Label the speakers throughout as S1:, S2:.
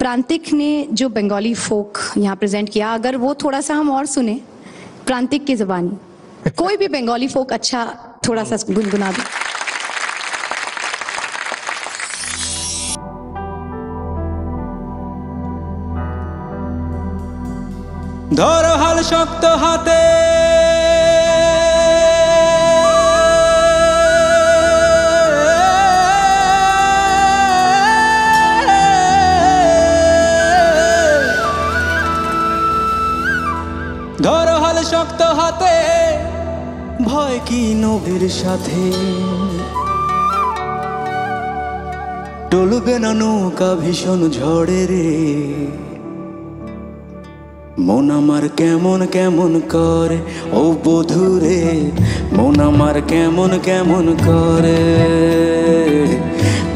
S1: प्रांतिक ने जो बंगाली फोक यहाँ प्रेजेंट किया, अगर वो थोड़ा सा हम और सुने प्रांतिक की ज़बानी, कोई भी बंगाली फोक अच्छा थोड़ा सा गुनगुना दो।
S2: ধরো হাল শক্ত হাতে, ধরো হাল শক্ত হাতে, ভয় কি নবীর সাথে, টলবে না নৌকা ভীষণ ঝড়ে রে, মন আমার কেমন কেমন করে ও বধুরে, মন আমার কেমন কেমন করে,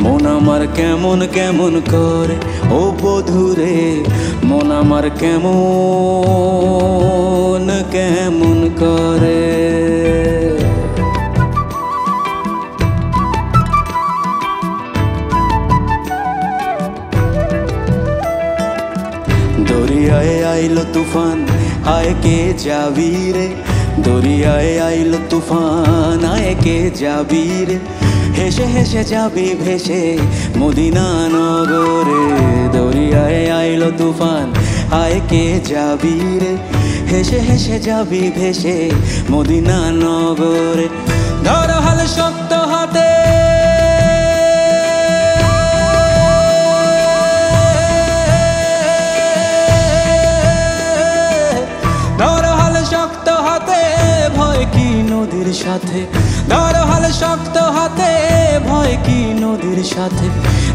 S2: মন আমার কেমন কেমন করে ও বধুরে, মন আমার কেমন কেমন করে। দরিয়ায় আইলো তুফান, আয় কে যাবি রে, দরিয়ায় আইলো তুফান, আয় কে যাবি রে, হেসে হেসে যাবি ভেসে মদিনা নগরে, দরিয়ায় আইলো তুফান, আয় কে যাবি রে, হেসে হেসে যাবি ভেসে মদিনা নগরে। ধরো হাল শক্ত হাতে, নদীর সাথে, ধরো হাল শক্ত হাতে, ভয় কি নদীর সাথে,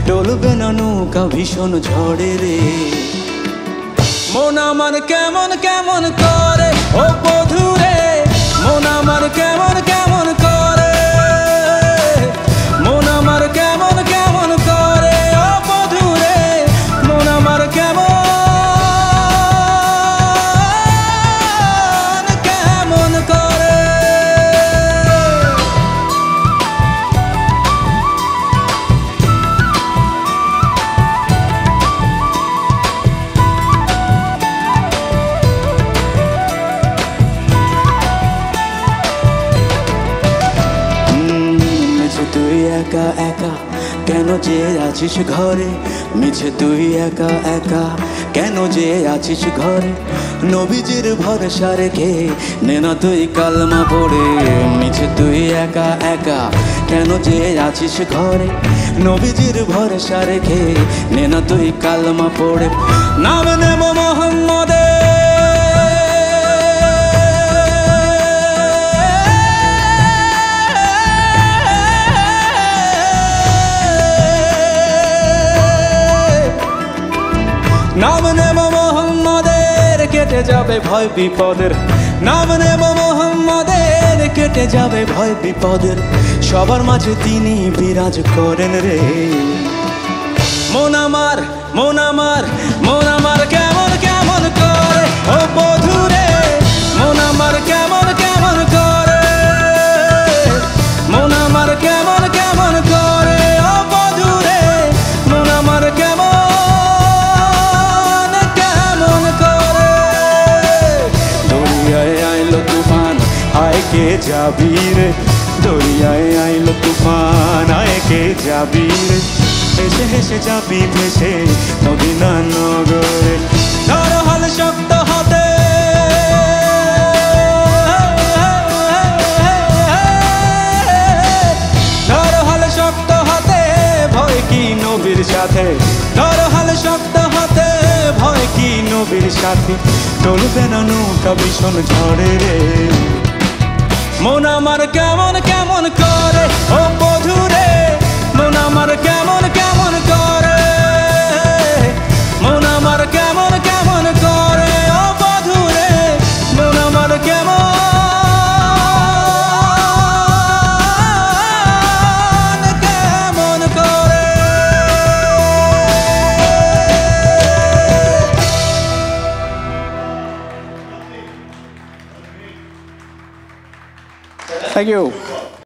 S2: ডলবে না নৌকা ভীষণ ঝড়ে রে, মন আমার কেমন কেমন করে ও বধুরে, মন আমার কেমন কেমন করে, মন আমার কেমন কেমন করে ও বধুরে, মন আমার কেমন কেমন করে। তুই একা একা কেন যে আছিস ঘরে, মিছে তুই একা একা কেন যে আছিস ঘরে, নবীজির ভরসা রেখে নে না তুই কালমা পড়ে, মিছে তুই একা একা কেন যে আছিস ঘরে, নবীজির ভরসা রেখে নে না তুই কালমা পড়ে। নাম নেব মোহাম্মদে, নাম নেব মোহাম্মদের, কেটে যাবে ভয় বিপদের, নাম নেব মোহাম্মদের, কেটে যাবে ভয় বিপদের, সবার মাঝে তিনি বিরাজ করেন রে, মন আমার মন আমার মন আমার কেমন কেমন করে ও বধুরে, মন আমার কেমন কেমন করে, মন আমার কেমন কেমন করে ও বধুরে, মন আমার কেমন আয় কে যাবি রে, দরিয়ায় আইলো তুফান, আয় কে যাবি রে, হেসে হেসে যাবি ভেসে মদিনা নগরে। ধরো হাল শক্ত হাতে, ধরো হাল শক্ত হাতে, ভয় কি নবীর সাথে, ধরো হাল শক্ত হাতে, ভয় কি নবীর সাথে, টলবে না নৌকা ভীষণ ঝড়ে রে, মন আমার কেমন কেমন করে ও বধুরে, মন আমার কেমন কেমন করে, মন আমার কেমন কেমন করে ও বধুরে, মন আমার কেমন কেমন করে।
S3: Thank you.